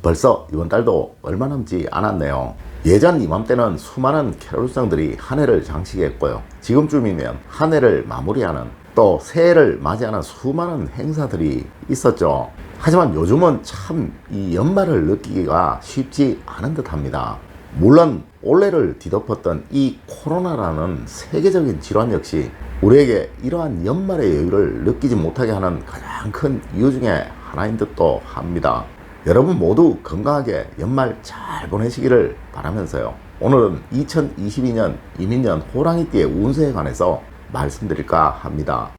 벌써 이번 달도 얼마 남지 않았네요. 예전 이맘때는 수많은 캐롤상들이 한 해를 장식했고요. 지금쯤이면 한 해를 마무리하는, 또 새해를 맞이하는 수많은 행사들이 있었죠. 하지만 요즘은 참 이 연말을 느끼기가 쉽지 않은 듯 합니다. 물론 올해를 뒤덮었던 이 코로나라는 세계적인 질환 역시 우리에게 이러한 연말의 여유를 느끼지 못하게 하는 가장 큰 이유 중에 하나인 듯도 합니다. 여러분 모두 건강하게 연말 잘 보내시기를 바라면서요, 오늘은 2022년 이민년 호랑이띠의 운세에 관해서 말씀드릴까 합니다.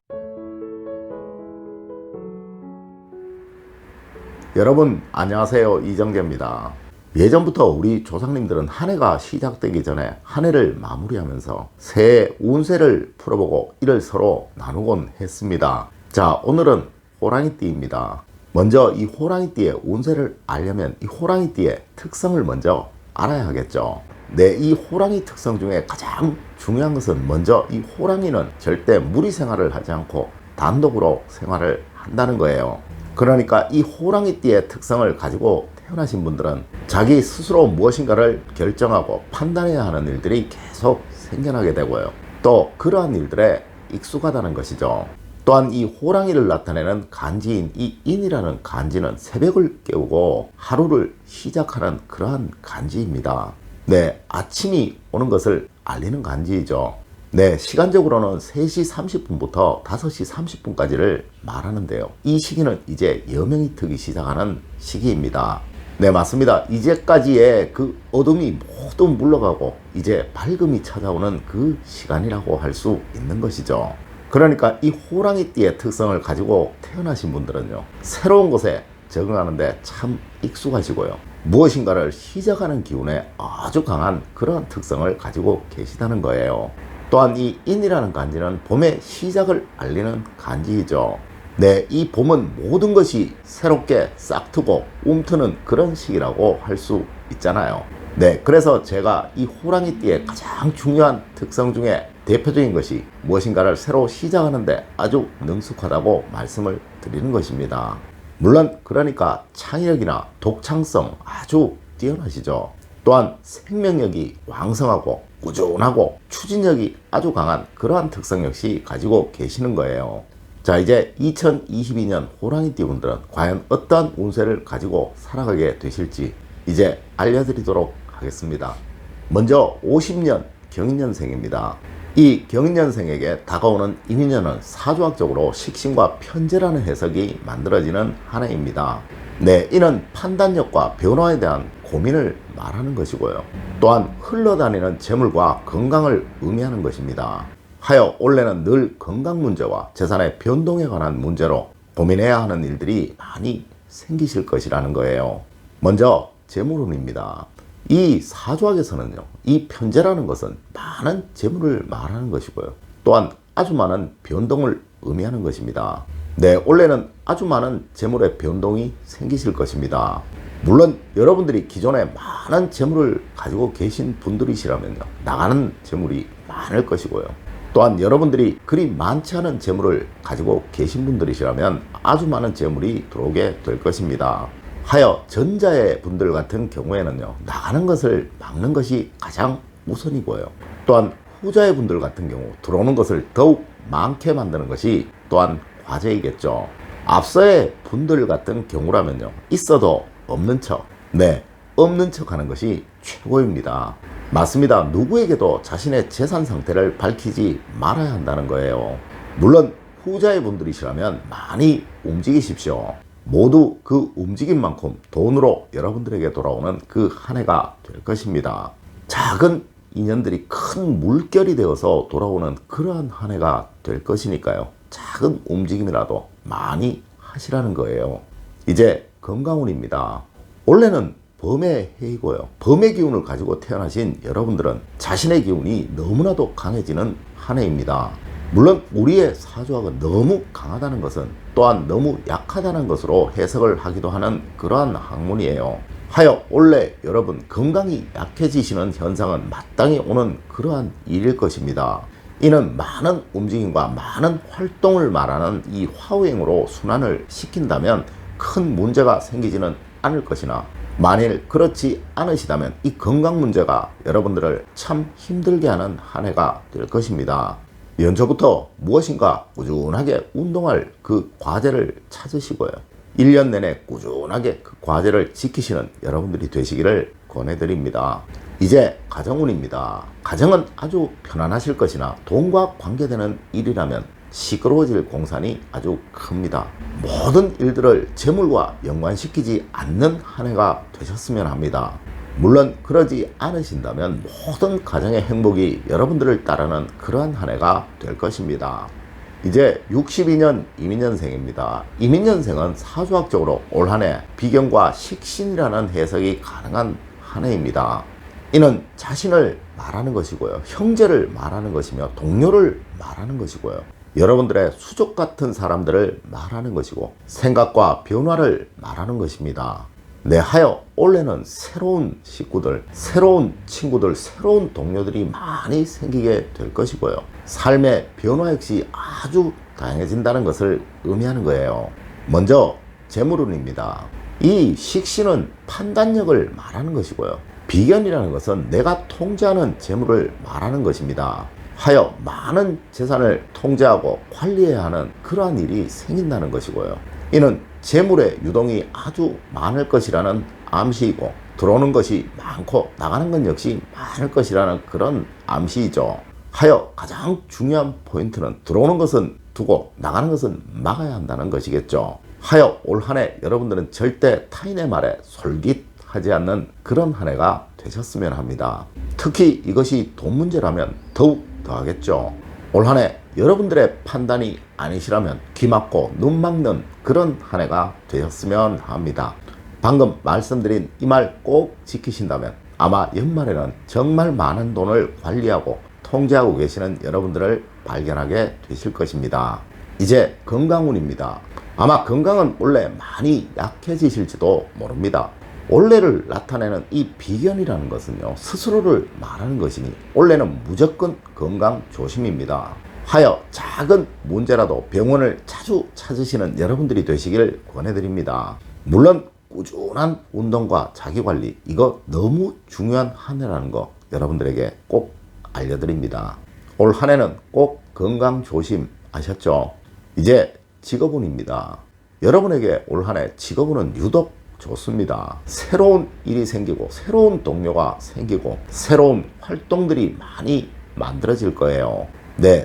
여러분 안녕하세요, 이정재입니다. 예전부터 우리 조상님들은 한 해가 시작되기 전에 한 해를 마무리하면서 새해 운세를 풀어보고 이를 서로 나누곤 했습니다. 자, 오늘은 호랑이띠입니다. 먼저 이 호랑이띠의 운세를 알려면 이 호랑이띠의 특성을 먼저 알아야 하겠죠. 네, 이 호랑이 특성 중에 가장 중요한 것은 먼저 이 호랑이는 절대 무리 생활을 하지 않고 단독으로 생활을 한다는 거예요. 그러니까 이 호랑이띠의 특성을 가지고 태어나신 분들은 자기 스스로 무엇인가를 결정하고 판단해야 하는 일들이 계속 생겨나게 되고요. 또 그러한 일들에 익숙하다는 것이죠. 또한 이 호랑이를 나타내는 간지인 이 인이라는 간지는 새벽을 깨우고 하루를 시작하는 그러한 간지입니다. 네, 아침이 오는 것을 알리는 간지이죠. 네, 시간적으로는 3시 30분부터 5시 30분까지를 말하는데요. 이 시기는 이제 여명이 트기 시작하는 시기입니다. 네, 맞습니다. 이제까지의 그 어둠이 모두 물러가고 이제 밝음이 찾아오는 그 시간이라고 할 수 있는 것이죠. 그러니까 이 호랑이띠의 특성을 가지고 태어나신 분들은요, 새로운 곳에 적응하는데 참 익숙하시고요, 무엇인가를 시작하는 기운에 아주 강한 그런 특성을 가지고 계시다는 거예요. 또한 이 인이라는 간지는 봄의 시작을 알리는 간지이죠. 네, 이 봄은 모든 것이 새롭게 싹트고 움트는 그런 시기라고 할 수 있잖아요. 네, 그래서 제가 이 호랑이띠의 가장 중요한 특성 중에 대표적인 것이 무엇인가를 새로 시작하는데 아주 능숙하다고 말씀을 드리는 것입니다. 물론 그러니까 창의력이나 독창성 아주 뛰어나시죠. 또한 생명력이 왕성하고 꾸준하고 추진력이 아주 강한 그러한 특성 역시 가지고 계시는 거예요. 자, 이제 2022년 호랑이띠 분들은 과연 어떠한 운세를 가지고 살아가게 되실지 이제 알려드리도록 하겠습니다. 먼저 50년 경인년생입니다. 이 경인년생에게 다가오는 이민년은 사주학적으로 식신과 편제라는 해석이 만들어지는 한 해입니다. 네, 이는 판단력과 변화에 대한 고민을 말하는 것이고요. 또한 흘러다니는 재물과 건강을 의미하는 것입니다. 하여 올해는 늘 건강 문제와 재산의 변동에 관한 문제로 고민해야 하는 일들이 많이 생기실 것이라는 거예요. 먼저 재물운입니다. 이 사주학에서는요, 이 편제라는 것은 많은 재물을 말하는 것이고요, 또한 아주 많은 변동을 의미하는 것입니다. 네, 올해는 아주 많은 재물의 변동이 생기실 것입니다. 물론 여러분들이 기존에 많은 재물을 가지고 계신 분들이시라면요, 나가는 재물이 많을 것이고요, 또한 여러분들이 그리 많지 않은 재물을 가지고 계신 분들이시라면 아주 많은 재물이 들어오게 될 것입니다. 하여 전자의 분들 같은 경우에는요, 나가는 것을 막는 것이 가장 우선이고요, 또한 후자의 분들 같은 경우 들어오는 것을 더욱 많게 만드는 것이 또한 과제이겠죠. 앞서의 분들 같은 경우라면요, 있어도 없는 척, 네, 없는 척 하는 것이 최고입니다. 맞습니다. 누구에게도 자신의 재산 상태를 밝히지 말아야 한다는 거예요. 물론 후자의 분들이시라면 많이 움직이십시오. 모두 그 움직임만큼 돈으로 여러분들에게 돌아오는 그 한 해가 될 것입니다. 작은 인연들이 큰 물결이 되어서 돌아오는 그러한 한 해가 될 것이니까요, 작은 움직임이라도 많이 하시라는 거예요. 이제 건강운입니다. 원래는 범의 해이고요, 범의 기운을 가지고 태어나신 여러분들은 자신의 기운이 너무나도 강해지는 한 해입니다. 물론 우리의 사주학은 너무 강하다는 것은 또한 너무 약하다는 것으로 해석을 하기도 하는 그러한 학문이에요. 하여 원래 여러분 건강이 약해지시는 현상은 마땅히 오는 그러한 일일 것입니다. 이는 많은 움직임과 많은 활동을 말하는 이 화우행으로 순환을 시킨다면 큰 문제가 생기지는 않을 것이나 만일 그렇지 않으시다면 이 건강 문제가 여러분들을 참 힘들게 하는 한 해가 될 것입니다. 연초부터 무엇인가 꾸준하게 운동할 그 과제를 찾으시고요. 1년 내내 꾸준하게 그 과제를 지키시는 여러분들이 되시기를 권해드립니다. 이제 가정운입니다. 가정은 아주 편안하실 것이나 돈과 관계되는 일이라면 시끄러워질 공산이 아주 큽니다. 모든 일들을 재물과 연관시키지 않는 한 해가 되셨으면 합니다. 물론 그러지 않으신다면 모든 가정의 행복이 여러분들을 따르는 그러한 한 해가 될 것입니다. 이제 62년 이민년생입니다. 이민년생은 사주학적으로 올 한 해 비견과 식신이라는 해석이 가능한 한 해입니다. 이는 자신을 말하는 것이고요. 형제를 말하는 것이며 동료를 말하는 것이고요. 여러분들의 수족 같은 사람들을 말하는 것이고 생각과 변화를 말하는 것입니다. 하여 올해는 새로운 식구들, 새로운 친구들, 새로운 동료들이 많이 생기게 될 것이고요. 삶의 변화 역시 아주 다양해진다는 것을 의미하는 거예요. 먼저 재물운입니다. 이 식신은 판단력을 말하는 것이고요. 비견이라는 것은 내가 통제하는 재물을 말하는 것입니다. 하여 많은 재산을 통제하고 관리해야 하는 그러한 일이 생긴다는 것이고요. 이는 재물의 유동이 아주 많을 것이라는 암시이고 들어오는 것이 많고 나가는 것 역시 많을 것이라는 그런 암시이죠. 하여 가장 중요한 포인트는 들어오는 것은 두고 나가는 것은 막아야 한다는 것이겠죠. 하여 올 한 해 여러분들은 절대 타인의 말에 솔깃하지 않는 그런 한 해가 되셨으면 합니다. 특히 이것이 돈 문제라면 더욱 더하겠죠. 올 한 해 여러분들의 판단이 아니시라면 귀 막고 눈 막는 그런 한 해가 되셨으면 합니다. 방금 말씀드린 이 말 꼭 지키신다면 아마 연말에는 정말 많은 돈을 관리하고 통제하고 계시는 여러분들을 발견하게 되실 것입니다. 이제 건강운입니다. 아마 건강은 원래 많이 약해지실지도 모릅니다. 올해를 나타내는 이 비견이라는 것은요, 스스로를 말하는 것이니 올해는 무조건 건강 조심입니다. 하여 작은 문제라도 병원을 자주 찾으시는 여러분들이 되시길 권해드립니다. 물론 꾸준한 운동과 자기관리, 이거 너무 중요한 한 해라는 거 여러분들에게 꼭 알려드립니다. 올 한 해는 꼭 건강 조심하셨죠? 이제 직업운입니다. 여러분에게 올 한 해 직업운은 유독 좋습니다. 새로운 일이 생기고 새로운 동료가 생기고 새로운 활동들이 많이 만들어질 거예요.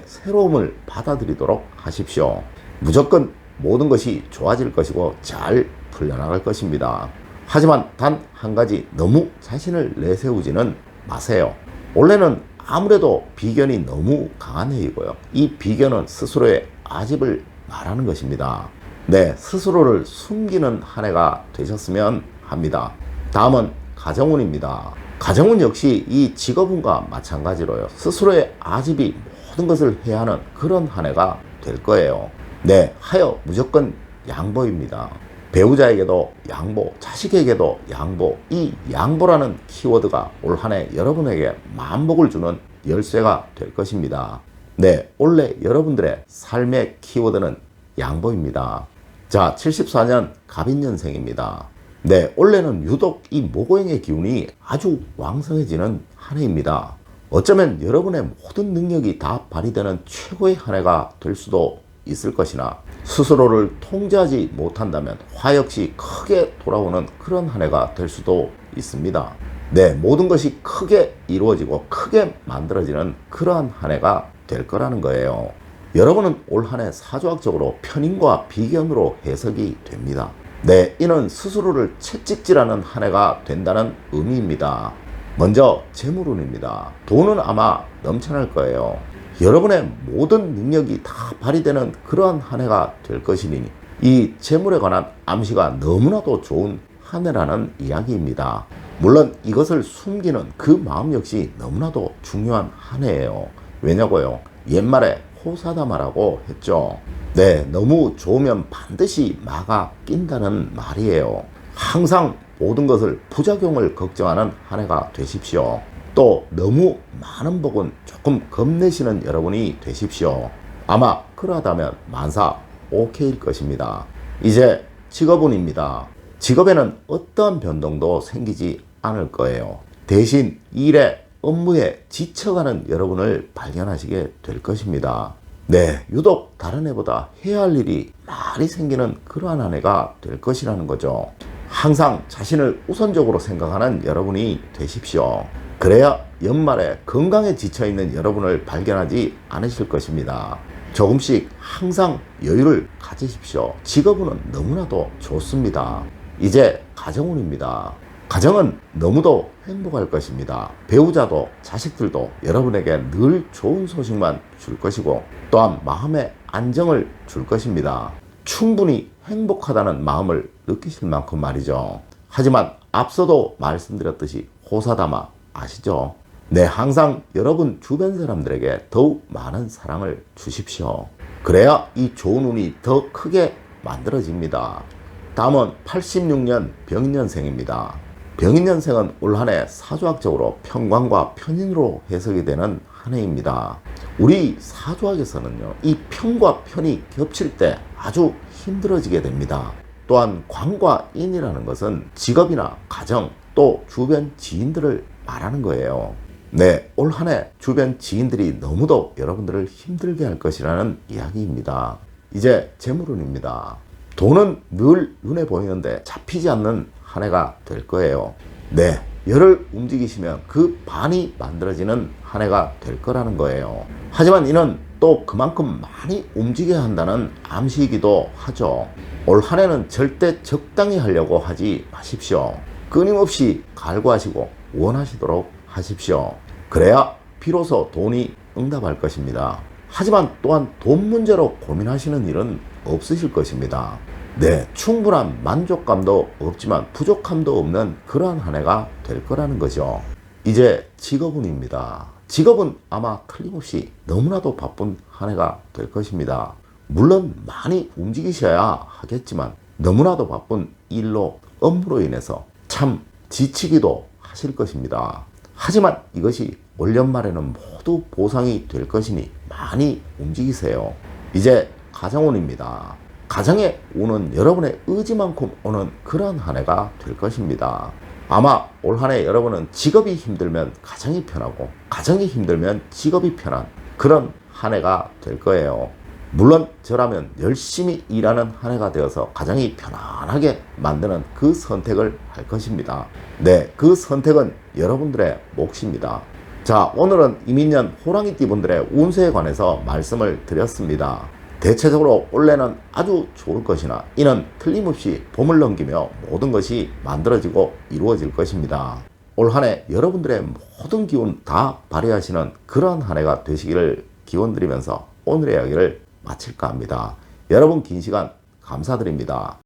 새로움을 받아들이도록 하십시오. 무조건 모든 것이 좋아질 것이고 잘 풀려나갈 것입니다. 하지만 단 한 가지, 너무 자신을 내세우지는 마세요. 원래는 아무래도 비견이 너무 강한 해이고요. 이 비견은 스스로의 아집을 말하는 것입니다. 스스로를 숨기는 한 해가 되셨으면 합니다. 다음은 가정운입니다. 가정운 역시 이 직업운과 마찬가지로요. 스스로의 아집이 모든 것을 해야 하는 그런 한 해가 될 거예요. 하여 무조건 양보입니다. 배우자에게도 양보, 자식에게도 양보, 이 양보라는 키워드가 올 한 해 여러분에게 만복을 주는 열쇠가 될 것입니다. 올해 여러분들의 삶의 키워드는 양보입니다. 자, 74년 갑인년생입니다. 올해는 유독 이 목오행의 기운이 아주 왕성해지는 한 해입니다. 어쩌면 여러분의 모든 능력이 다 발휘되는 최고의 한 해가 될 수도 있을 것이나 스스로를 통제하지 못한다면 화 역시 크게 돌아오는 그런 한 해가 될 수도 있습니다. 모든 것이 크게 이루어지고 크게 만들어지는 그러한 한 해가 될 거라는 거예요. 여러분은 올 한 해 사주학적으로 편인과 비견으로 해석이 됩니다. 이는 스스로를 채찍질하는 한 해가 된다는 의미입니다. 먼저 재물운입니다. 돈은 아마 넘쳐날 거예요. 여러분의 모든 능력이 다 발휘되는 그러한 한 해가 될 것이니 이 재물에 관한 암시가 너무나도 좋은 한 해라는 이야기입니다. 물론 이것을 숨기는 그 마음 역시 너무나도 중요한 한 해예요. 왜냐고요? 옛말에 호사다마라고 했죠. 너무 좋으면 반드시 마가 낀다는 말이에요. 항상 모든 것을 부작용을 걱정하는 한 해가 되십시오. 또 너무 많은 복은 조금 겁내시는 여러분이 되십시오. 아마 그러하다면 만사 오케이일 것입니다. 이제 직업운입니다. 직업에는 어떠한 변동도 생기지 않을 거예요. 대신 일에 업무에 지쳐가는 여러분을 발견하시게 될 것입니다. 네, 유독 다른 해보다 해야 할 일이 많이 생기는 그러한 한 해가 될 것이라는 거죠. 항상 자신을 우선적으로 생각하는 여러분이 되십시오. 그래야 연말에 건강에 지쳐있는 여러분을 발견하지 않으실 것입니다. 조금씩 항상 여유를 가지십시오. 직업운은 너무나도 좋습니다. 이제 가정운입니다. 가정은 너무도 행복할 것입니다. 배우자도 자식들도 여러분에게 늘 좋은 소식만 줄 것이고 또한 마음의 안정을 줄 것입니다. 충분히 행복하다는 마음을 느끼실 만큼 말이죠. 하지만 앞서도 말씀드렸듯이 호사다마 아시죠? 네, 항상 여러분 주변 사람들에게 더욱 많은 사랑을 주십시오. 그래야 이 좋은 운이 더 크게 만들어집니다. 다음은 86년 병인년생입니다. 병인년생은 올 한 해 사주학적으로 편관과 편인으로 해석이 되는 한 해입니다. 우리 사주학에서는요, 이 편과 편이 겹칠 때 아주 힘들어지게 됩니다. 또한 관과 인이라는 것은 직업이나 가정 또 주변 지인들을 말하는 거예요. 네, 올 한 해 주변 지인들이 너무도 여러분들을 힘들게 할 것이라는 이야기입니다. 이제 재물운입니다. 돈은 늘 눈에 보이는데 잡히지 않는 한 해가 될 거예요. 네, 열을 움직이시면 그 반이 만들어지는 한 해가 될 거라는 거예요. 하지만 이는 또 그만큼 많이 움직여야 한다는 암시이기도 하죠. 올 한 해는 절대 적당히 하려고 하지 마십시오. 끊임없이 갈구하시고 원하시도록 하십시오. 그래야 비로소 돈이 응답할 것입니다. 하지만 또한 돈 문제로 고민하시는 일은 없으실 것입니다. 네, 충분한 만족감도 없지만 부족함도 없는 그러한 한 해가 될 거라는 거죠. 이제 직업운입니다. 직업은 아마 틀림없이 너무나도 바쁜 한 해가 될 것입니다. 물론 많이 움직이셔야 하겠지만 너무나도 바쁜 일로 업무로 인해서 참 지치기도 하실 것입니다. 하지만 이것이 올 연말에는 모두 보상이 될 것이니 많이 움직이세요. 이제 가정운입니다. 가정의 운은 여러분의 의지만큼 오는 그런 한 해가 될 것입니다. 아마 올 한 해 여러분은 직업이 힘들면 가정이 편하고 가정이 힘들면 직업이 편한 그런 한 해가 될 거예요. 물론 저라면 열심히 일하는 한 해가 되어서 가정이 편안하게 만드는 그 선택을 할 것입니다. 네, 그 선택은 여러분들의 몫입니다. 자, 오늘은 이민년 호랑이띠 분들의 운세에 관해서 말씀을 드렸습니다. 대체적으로 올해는 아주 좋을 것이나 이는 틀림없이 봄을 넘기며 모든 것이 만들어지고 이루어질 것입니다. 올 한 해 여러분들의 모든 기운 다 발휘하시는 그런 한 해가 되시기를 기원드리면서 오늘의 이야기를 마칠까 합니다. 여러분 긴 시간 감사드립니다.